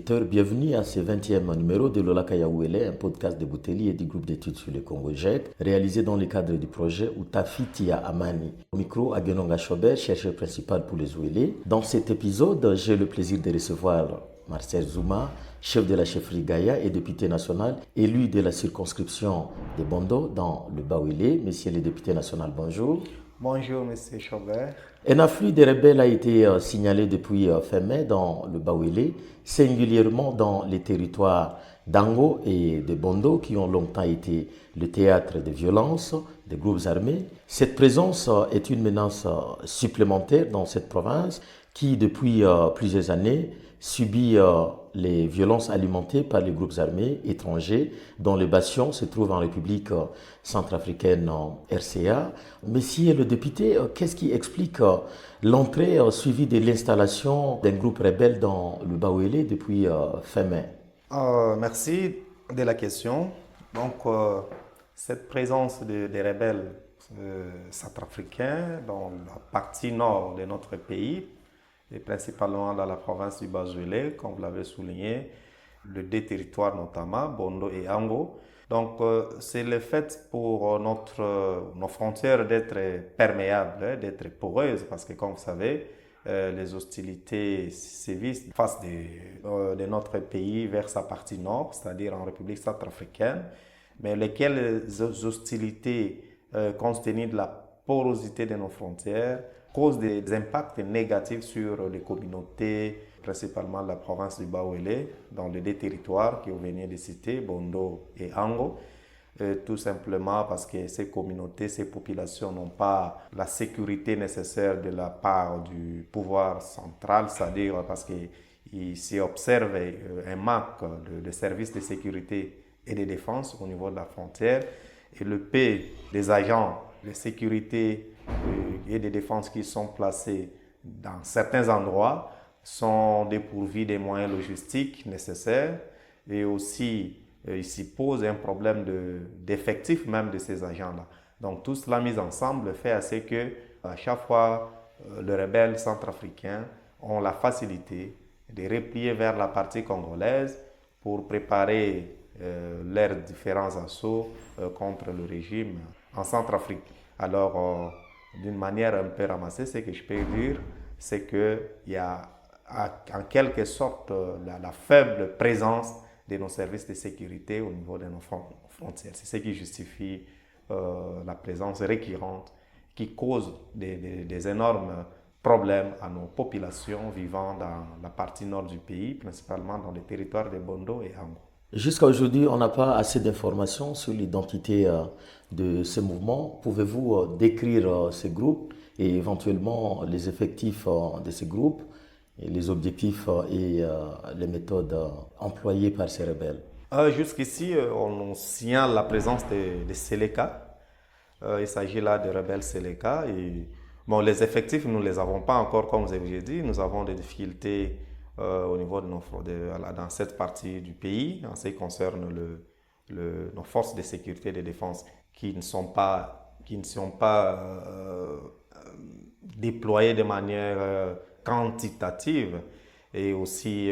auditeurs, bienvenue à ce 20e numéro de Lola Kayaouele, un podcast de Bouteli et du groupe d'études sur le Congo GEC, réalisé dans le cadre du projet Utafitia Amani. Au micro, Agenonga Chobert, chercheur principal pour les Ouélé. Dans cet épisode, j'ai le plaisir de recevoir Marcel Zouma, chef de la chefferie Gaïa et député national, élu de la circonscription de Bondo dans le Bas-Ouélé. Monsieur le député national, bonjour. Bonjour, Monsieur Chaubert. Un afflux de rebelles a été signalé depuis fin mai dans le Bas-Ouélé, singulièrement dans les territoires d'Ango et de Bondo qui ont longtemps été le théâtre de violences des groupes armés. Cette présence est une menace supplémentaire dans cette province qui, depuis plusieurs années, subit les violences alimentées par les groupes armés étrangers dont le bastion se trouve en République centrafricaine RCA. Monsieur le député, qu'est-ce qui explique l'entrée suivie de l'installation d'un groupe rebelle dans le Bas-Ouélé depuis fin mai? Merci de la question. Donc, cette présence des rebelles centrafricains dans la partie nord de notre pays, et principalement dans la province du Bas-Ouélé, comme vous l'avez souligné, les deux territoires notamment, Bondo et Ango. Donc, c'est le fait pour nos frontières d'être perméables, d'être poreuses, parce que comme vous savez, les hostilités sévissent face de notre pays vers sa partie nord, c'est-à-dire en République centrafricaine, mais lesquelles hostilités, compte tenu de la porosité de nos frontières, causent des impacts négatifs sur les communautés, principalement la province du Bas-Ouélé, dans les deux territoires que vous venez de citer, Bondo et Ango. Tout simplement parce que ces communautés, ces populations n'ont pas la sécurité nécessaire de la part du pouvoir central, c'est-à-dire parce qu'il s'y observe un manque de services de sécurité et de défense au niveau de la frontière. Et le peu des agents de sécurité et de défense qui sont placés dans certains endroits sont dépourvus des moyens logistiques nécessaires et aussi il s'y pose un problème d'effectif même de ces agents-là. Donc tout cela mis ensemble fait à ce que à chaque fois les rebelles centrafricains ont la facilité de replier vers la partie congolaise pour préparer leurs différents assauts contre le régime en Centrafrique. Alors, d'une manière un peu ramassée, ce que je peux dire, c'est qu'il y a en quelque sorte la faible présence de nos services de sécurité au niveau de nos frontières. C'est ce qui justifie la présence récurrente qui cause des énormes problèmes à nos populations vivant dans la partie nord du pays, principalement dans les territoires de Bondo et Ango. Jusqu'à aujourd'hui, on n'a pas assez d'informations sur l'identité de ces mouvements. Pouvez-vous décrire ces groupes et éventuellement les effectifs de ces groupes, et les objectifs et les méthodes employées par ces rebelles? Jusqu'ici, on signale la présence de Seleka. Il s'agit là de rebelles Seleka. Et, bon, les effectifs, nous ne les avons pas encore, comme vous avez dit. Nous avons des difficultés au niveau de dans cette partie du pays, en ce qui concerne nos forces de sécurité et de défense qui ne sont pas déployées de manière quantitative et aussi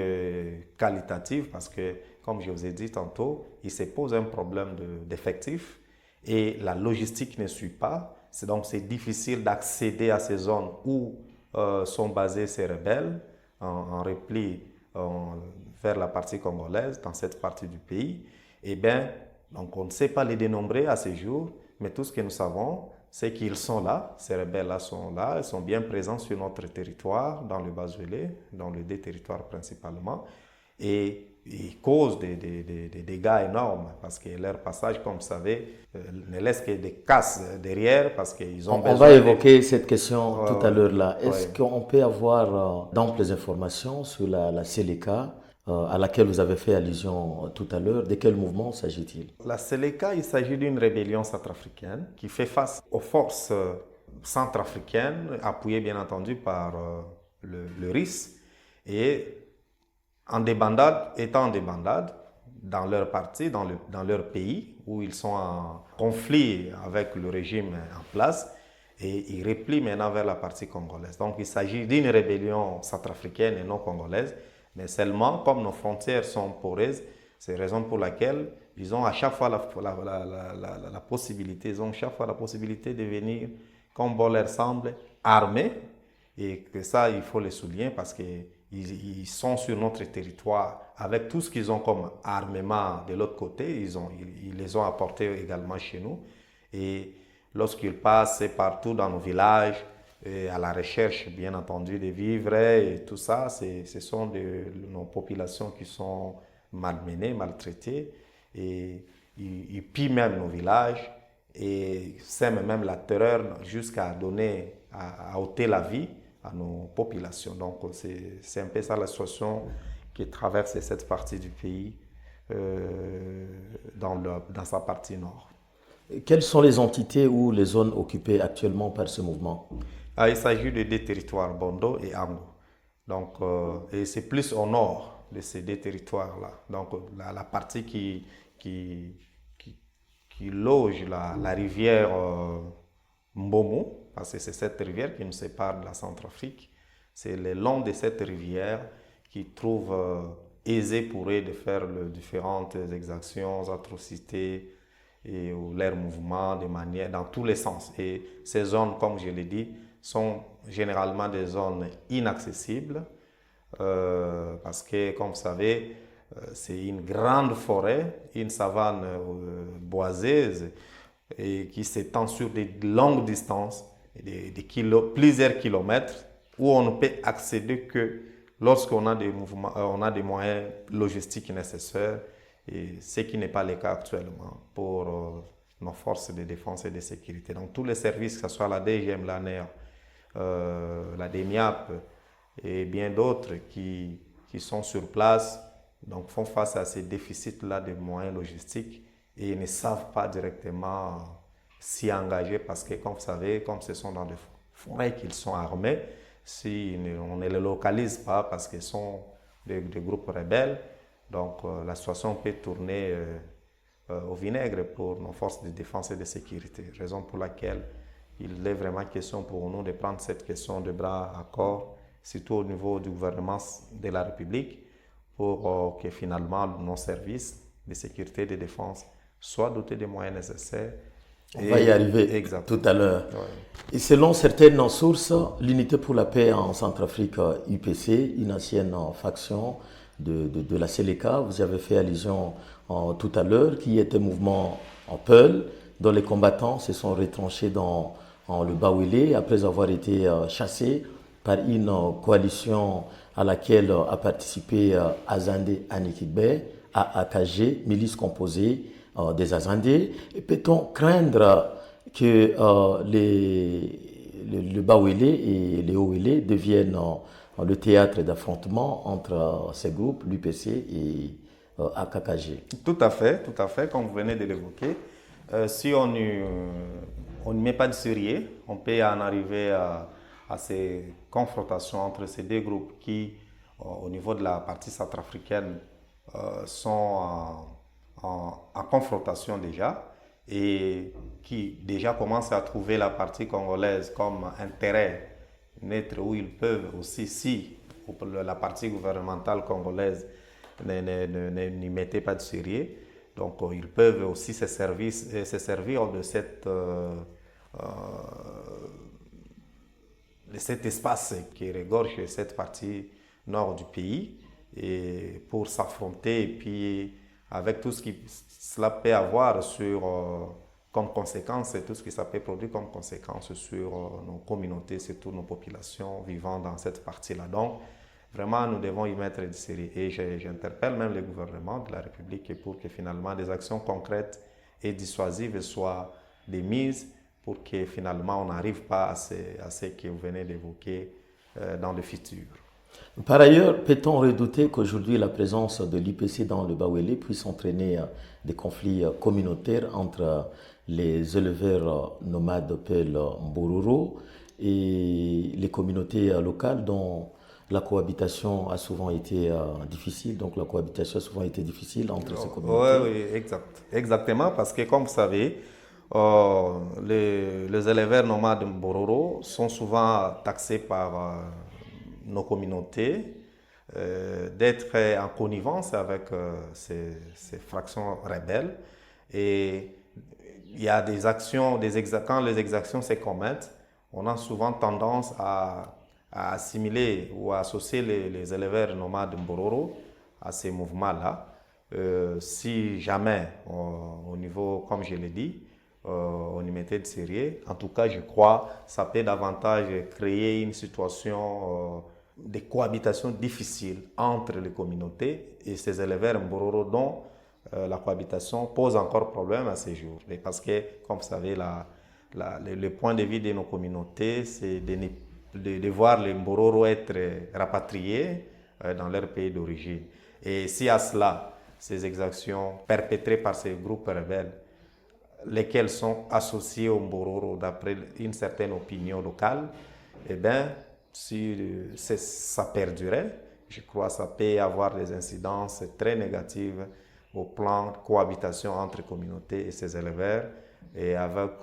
qualitative parce que, comme je vous ai dit tantôt, il se pose un problème d'effectifs et la logistique ne suit pas. Donc c'est difficile d'accéder à ces zones où sont basés ces rebelles en repli vers la partie congolaise, dans cette partie du pays. Eh bien, donc on ne sait pas les dénombrer à ce jour, mais tout ce que nous savons, c'est qu'ils sont là, ces rebelles-là sont là, ils sont bien présents sur notre territoire, dans le Bas-Ouélé, dans les deux territoires principalement, et ils causent des dégâts énormes, parce que leur passage, comme vous savez, ne laisse que des casses derrière, parce qu'ils ont besoin... On va évoquer cette question tout à l'heure là. Est-ce qu'on peut avoir d'amples informations sur la Seleka à laquelle vous avez fait allusion tout à l'heure? De quel mouvement s'agit-il? La Seleka, il s'agit d'une rébellion centrafricaine qui fait face aux forces centrafricaines, appuyées bien entendu par le RIS, et étant en débandade dans leur parti, dans leur pays, où ils sont en conflit avec le régime en place, et ils replient maintenant vers la partie congolaise. Donc il s'agit d'une rébellion centrafricaine et non congolaise, Mais seulement, comme nos frontières sont poreuses, c'est la raison pour laquelle ils ont à chaque fois la possibilité, ils ont chaque fois la possibilité de venir, comme bon leur semble, armés. Et que ça, il faut le souligner parce qu'ils sont sur notre territoire avec tout ce qu'ils ont comme armement de l'autre côté. Ils les ont apportés également chez nous. Et lorsqu'ils passent partout dans nos villages, et à la recherche, bien entendu, des vivres et tout ça, ce sont nos populations qui sont malmenées, maltraitées. Et ils pillent même nos villages et sèment même la terreur jusqu'à donner, à ôter la vie à nos populations. Donc, c'est un peu ça la situation qui traverse cette partie du pays dans sa partie nord. Quelles sont les entités ou les zones occupées actuellement par ce mouvement? Il s'agit de deux territoires, Bondo et Ango. Donc, et c'est plus au nord de ces deux territoires-là. Donc, la partie qui, qui loge la rivière Mbomo, parce que c'est cette rivière qui nous sépare de la Centrafrique. C'est le long de cette rivière qui trouve aisé pour eux de faire différentes exactions, atrocités et leurs mouvements de manière dans tous les sens. Et ces zones, comme je l'ai dit, sont généralement des zones inaccessibles parce que, comme vous savez, c'est une grande forêt, une savane boiseuse et qui s'étend sur des longues distances, plusieurs kilomètres, où on ne peut accéder que lorsqu'on a on a des moyens logistiques nécessaires, et ce qui n'est pas le cas actuellement pour nos forces de défense et de sécurité. Donc tous les services, que ce soit la DGM, la NER, la DEMIAP et bien d'autres qui sont sur place, donc font face à ces déficits-là de moyens logistiques et ne savent pas directement s'y engager parce que, comme vous savez, comme ce sont dans des forêts qu'ils sont armés, si on ne les localise pas parce qu'ils sont des groupes rebelles, donc la situation peut tourner au vinaigre pour nos forces de défense et de sécurité. Raison pour laquelle il est vraiment question pour nous de prendre cette question de bras à corps, surtout au niveau du gouvernement de la République, pour que finalement nos services de sécurité et de défense soient dotés des moyens nécessaires. On va y arriver tout à l'heure. Ouais. Et selon certaines sources, l'Unité pour la paix en Centrafrique, UPC, une ancienne faction de la Séléka, vous y avez fait allusion tout à l'heure, qui est un mouvement en Peul, dont les combattants se sont retranchés dans le Bawele après avoir été chassés par une coalition à laquelle a participé Azande Anikigbe, AAKG, milice composée des Azandés. Peut-on craindre que le Bawele et les Owele deviennent le théâtre d'affrontement entre ces groupes, l'UPC et AKKG? Tout à fait, comme vous venez de l'évoquer. Si on ne met pas de sérieux, on peut en arriver à ces confrontations entre ces deux groupes qui, au niveau de la partie centrafricaine, sont en confrontation déjà et qui déjà commencent à trouver la partie congolaise comme intérêt neutre où ils peuvent aussi, si la partie gouvernementale congolaise n'y mettait pas de sérieux, donc ils peuvent aussi se servir de cet espace qui regorge cette partie nord du pays et pour s'affronter et puis avec tout ce que cela peut avoir comme conséquence et tout ce que ça peut produire comme conséquence sur nos communautés, surtout nos populations vivant dans cette partie-là. Donc, vraiment, nous devons y mettre du sérieux. Et j'interpelle même le gouvernement de la République pour que finalement des actions concrètes et dissuasives soient mises pour que finalement on n'arrive pas à ce que vous venez d'évoquer dans le futur. Par ailleurs, peut-on redouter qu'aujourd'hui la présence de l'IPC dans le Bawele puisse entraîner des conflits communautaires entre les éleveurs nomades Peul Mbororo et les communautés locales dont la cohabitation a souvent été difficile, donc la cohabitation a souvent été difficile entre ces communautés? Oui, exactement, parce que comme vous savez, les éleveurs nomades Mbororo sont souvent taxés par nos communautés d'être en connivence avec ces fractions rebelles. Et il y a des actions, quand les exactions se commettent, on a souvent tendance à assimiler ou à associer les éleveurs nomades Mbororo à ces mouvements-là. Si jamais, au niveau, comme je l'ai dit, on y mettait de sérieux, en tout cas, je crois que ça peut davantage créer une situation de cohabitation difficile entre les communautés et ces éleveurs Mbororo dont la cohabitation pose encore problème à ces jours. Et parce que, comme vous savez, le point de vue de nos communautés, c'est de voir les Mbororo être rapatriés dans leur pays d'origine. Et si à cela, ces exactions perpétrées par ces groupes rebelles, lesquels sont associés aux Mbororo d'après une certaine opinion locale, eh bien, si ça perdurait, je crois que ça peut avoir des incidences très négatives au plan de cohabitation entre communautés et ces éleveurs, et avec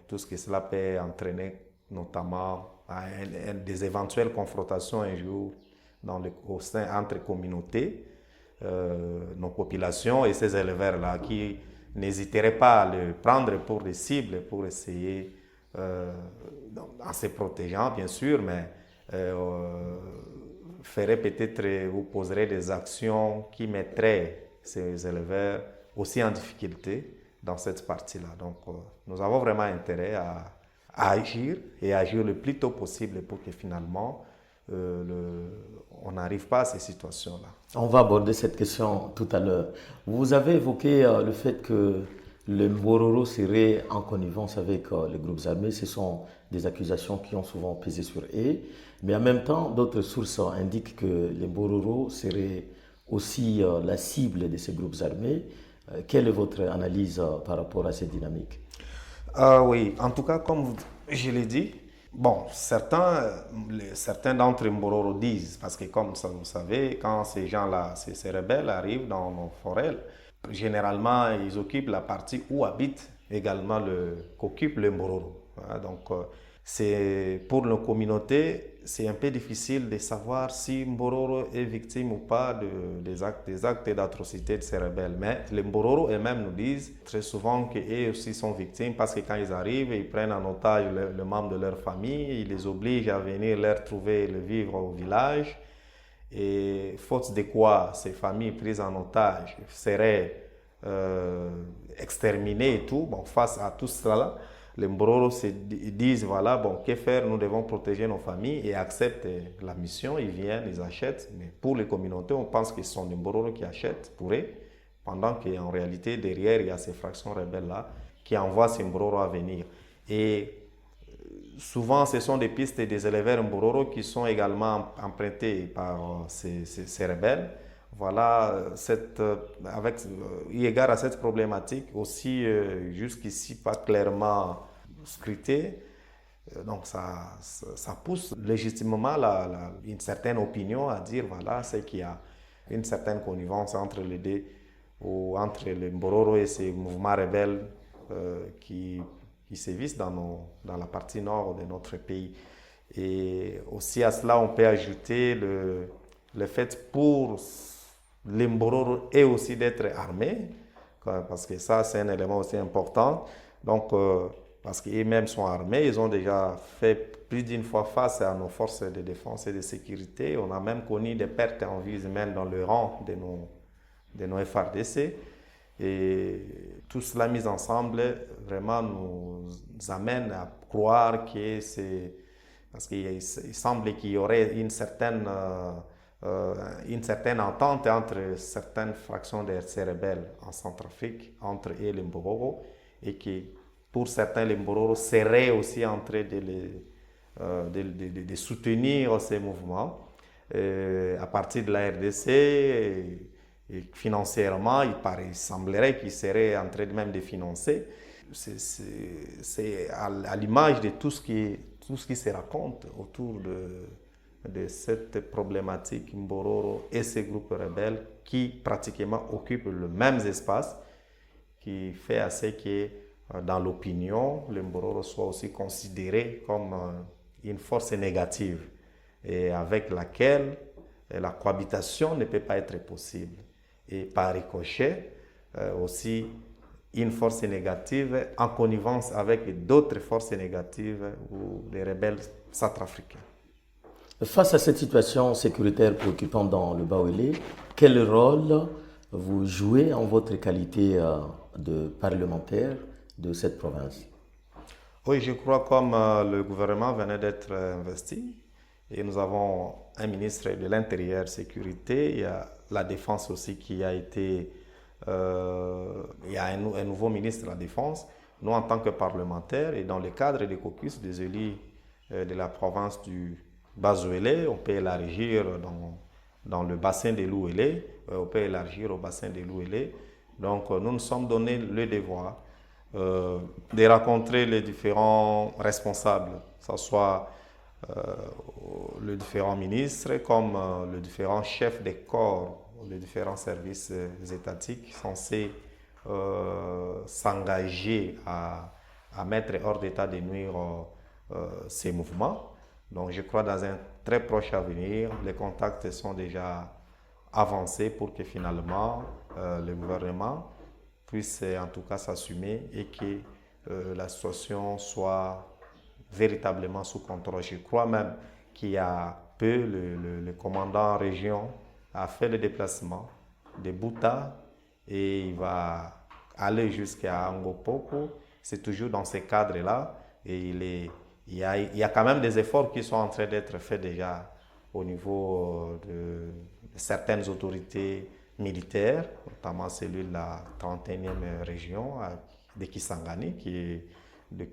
tout ce que cela peut entraîner, notamment à des éventuelles confrontations un jour au sein entre communautés, nos populations et ces éleveurs-là qui n'hésiteraient pas à le prendre pour des cibles pour essayer, en se protégeant bien sûr, mais ferait peut-être ou poserait des actions qui mettraient ces éleveurs aussi en difficulté dans cette partie-là. Donc, nous avons vraiment intérêt à agir et agir le plus tôt possible pour que finalement on n'arrive pas à ces situations-là. On va aborder cette question tout à l'heure. Vous avez évoqué le fait que les Mbororo seraient en connivence avec les groupes armés. Ce sont des accusations qui ont souvent pesé sur eux. Mais en même temps, d'autres sources indiquent que les Mbororo seraient aussi la cible de ces groupes armés. Quelle est votre analyse par rapport à cette dynamique? Oui, en tout cas, comme je l'ai dit, bon, certains d'entre les Mbororo disent, parce que comme ça, vous savez, quand ces gens-là, ces rebelles arrivent dans nos forêts, généralement, ils occupent la partie où habitent également qu'occupent les Mbororo. Donc, c'est pour nos communautés, c'est un peu difficile de savoir si Mbororo est victime ou pas des actes d'atrocité de ces rebelles. Mais les Mbororo eux-mêmes nous disent très souvent qu'eux aussi sont victimes parce que quand ils arrivent, ils prennent en otage le membre de leur famille, ils les obligent à venir leur trouver le vivre au village. Et faute de quoi, ces familles prises en otage seraient exterminées et tout. Bon, face à tout cela, les Mbororo disent, voilà, bon, que faire? Nous devons protéger nos familles et acceptent la mission. Ils viennent, ils achètent. Mais pour les communautés, on pense que ce sont les Mbororo qui achètent pour eux, pendant qu'en réalité, derrière, il y a ces fractions rebelles-là qui envoient ces Mbororo à venir. Et souvent, ce sont des pistes des éleveurs Mbororo qui sont également empruntées par ces rebelles. Voilà, avec égard à cette problématique aussi jusqu'ici pas clairement scrutée, donc ça pousse légitimement une certaine opinion à dire voilà, c'est qu'il y a une certaine connivence entre les deux, ou entre les Mbororo et ces mouvements rebelles qui sévissent dans la partie nord de notre pays. Et aussi à cela, on peut ajouter le fait pour les Mbororo est aussi d'être armés, parce que ça c'est un élément aussi important. Donc, parce qu'eux-mêmes sont armés, ils ont déjà fait plus d'une fois face à nos forces de défense et de sécurité. On a même connu des pertes en vie humaine dans le rang de nos FARDC. Et tout cela mis ensemble vraiment nous amène à croire que c'est... Parce qu'il semble qu'il y aurait une certaine entente entre certaines fractions de ces rebelles en Centrafrique, entre eux et les Mbororo, et que pour certains, les Mbororo seraient aussi en train de soutenir ces mouvements à partir de la RDC. Et financièrement, il semblerait qu'ils seraient en train même de financer. C'est à l'image de tout ce qui se raconte autour de cette problématique Mbororo et ces groupes rebelles qui pratiquement occupent le même espace, qui fait assez que dans l'opinion, les Mbororo soient aussi considérés comme une force négative et avec laquelle la cohabitation ne peut pas être possible. Et par ricochet, aussi une force négative en connivence avec d'autres forces négatives ou des rebelles centrafricains. Face à cette situation sécuritaire préoccupante dans le Bawele, quel rôle vous jouez en votre qualité de parlementaire de cette province? Oui, je crois comme le gouvernement venait d'être investi et nous avons un ministre de l'Intérieur, Sécurité, il y a la Défense aussi qui a été, il y a un nouveau ministre de la Défense. Nous, en tant que parlementaires et dans le cadre des caucus des élus de la province du Bas-Ouélé, on peut élargir dans le bassin des Louélé, on peut élargir au bassin des Louélé. Donc, nous nous sommes donné le devoir de rencontrer les différents responsables, que ce soit les différents ministres comme les différents chefs des corps, les différents services étatiques censés s'engager à mettre hors d'état de nuire ces mouvements. Donc je crois dans un très proche avenir, les contacts sont déjà avancés pour que finalement le gouvernement puisse en tout cas s'assumer et que la situation soit véritablement sous contrôle. Je crois même qu'il y a peu, le commandant en région a fait le déplacement de Bouta et il va aller jusqu'à Angopoko. C'est toujours dans ces cadres-là et il y a quand même des efforts qui sont en train d'être faits déjà au niveau de certaines autorités militaires, notamment celui de la 31e région de Kisangani, de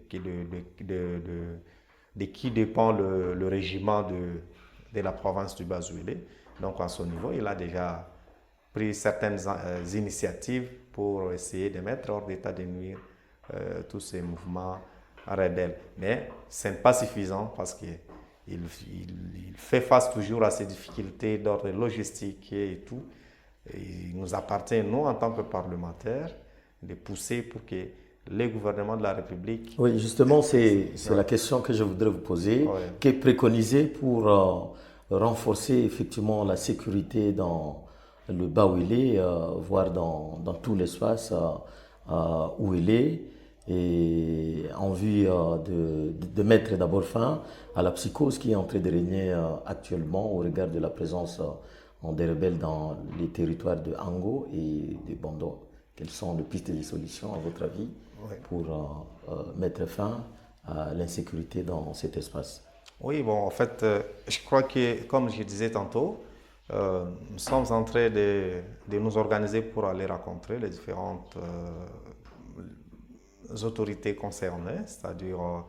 qui dépend le régiment de la province du Bas-Ouélé. Donc à ce niveau, il a déjà pris certaines initiatives pour essayer de mettre hors d'état de nuire tous ces mouvements rebelles. Mais ce n'est pas suffisant parce qu'il fait face toujours à ces difficultés d'ordre logistique et tout. Et il nous appartient, nous, en tant que parlementaires, de pousser pour que les gouvernements de la République... Oui, justement, c'est la question que je voudrais vous poser. Ouais. Qu'est préconisé pour renforcer effectivement la sécurité dans le Bawele, voire dans tout l'espace où il est, et en vue de mettre d'abord fin à la psychose qui est en train de régner actuellement au regard de la présence des rebelles dans les territoires de Ango et de Bondo. Quelles sont les pistes de solutions, à votre avis, pour mettre fin à l'insécurité dans cet espace? Oui, bon, en fait, je crois que, comme je disais tantôt, nous sommes en train de nous organiser pour aller rencontrer les différentes autorités concernées, c'est-à-dire en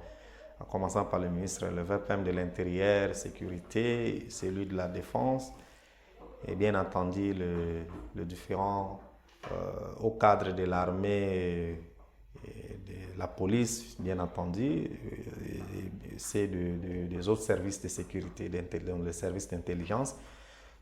commençant par le ministre, le VPM de l'Intérieur, Sécurité, celui de la Défense, et bien entendu le différent au cadre de l'armée et de la police, bien entendu, c'est des autres services de sécurité, les services d'intelligence,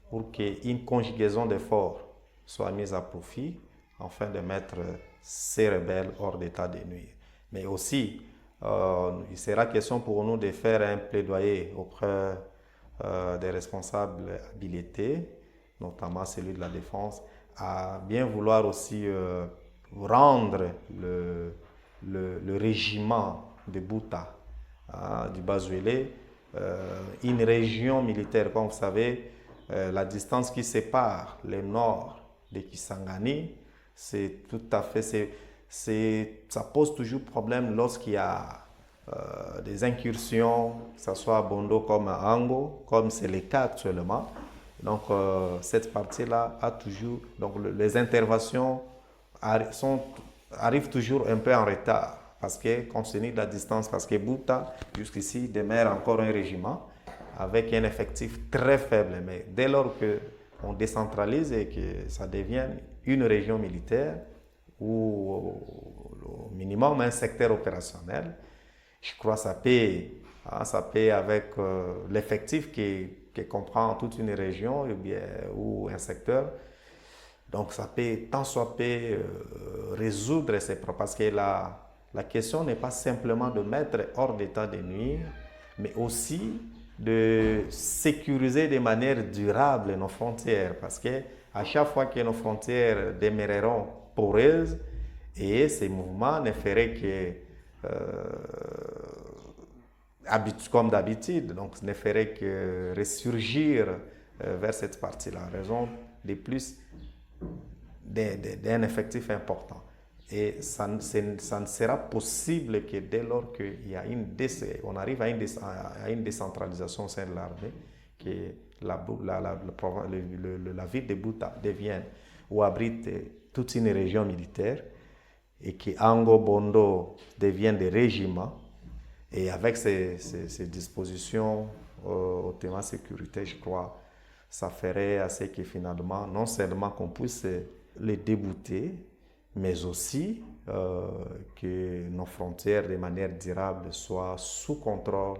pour qu'une conjugaison d'efforts soit mise à profit afin de mettre ces rebelles hors d'état de nuire. Mais aussi, il sera question pour nous de faire un plaidoyer auprès des responsables habilités, notamment celui de la Défense, à bien vouloir aussi rendre le régiment de Bouta, du Bas-Ouélé, une région militaire. Comme vous savez, la distance qui sépare le nord de Kisangani, c'est tout à fait, ça pose toujours problème lorsqu'il y a des incursions, que ce soit à Bondo comme à Ango, comme c'est le cas actuellement. Donc cette partie-là a toujours, donc les interventions arrivent toujours un peu en retard parce que compte tenu de la distance, parce que Bouta jusqu'ici demeure encore un régiment avec un effectif très faible. Mais dès lors qu'on décentralise et que ça devient une région militaire ou au minimum un secteur opérationnel, je crois que ça paie avec l'effectif qui comprend toute une région ou un secteur. Donc ça peut, tant soit peut résoudre ces problèmes. Parce que la question n'est pas simplement de mettre hors d'état de nuire, mais aussi de sécuriser de manière durable nos frontières, parce que à chaque fois que nos frontières demeureront poreuses, et ces mouvements ne feraient que comme d'habitude, donc ne ferait que ressurgir vers cette partie-là, en raison de plus d'un effectif important. Et ça ne sera possible que dès lors qu'on arrive à une décentralisation au sein de l'armée, que la ville de Buta devienne ou abrite toute une région militaire et que Ango Bondo devienne des régiments. Et avec ces dispositions au thème sécurité, je crois, ça ferait assez que finalement, non seulement qu'on puisse les débouter, mais aussi que nos frontières, de manière durable, soient sous contrôle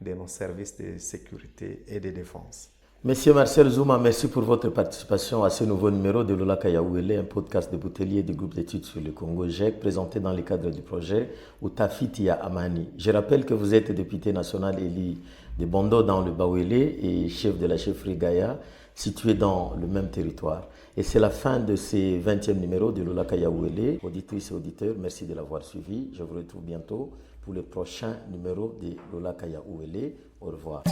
de nos services de sécurité et de défense. Monsieur Marcel Zouma, merci pour votre participation à ce nouveau numéro de Lola Kayaouele, un podcast de Boutelier du groupe d'études sur le Congo GEC, présenté dans le cadre du projet Outafitia Amani. Je rappelle que vous êtes député national élu de Bondo dans le Bawele et chef de la chefferie Gaïa, situé dans le même territoire. Et c'est la fin de ce 20e numéro de Lola Kayaouele. Auditrices et auditeurs, merci de l'avoir suivi. Je vous retrouve bientôt pour le prochain numéro de Lola Kayaouele. Au revoir.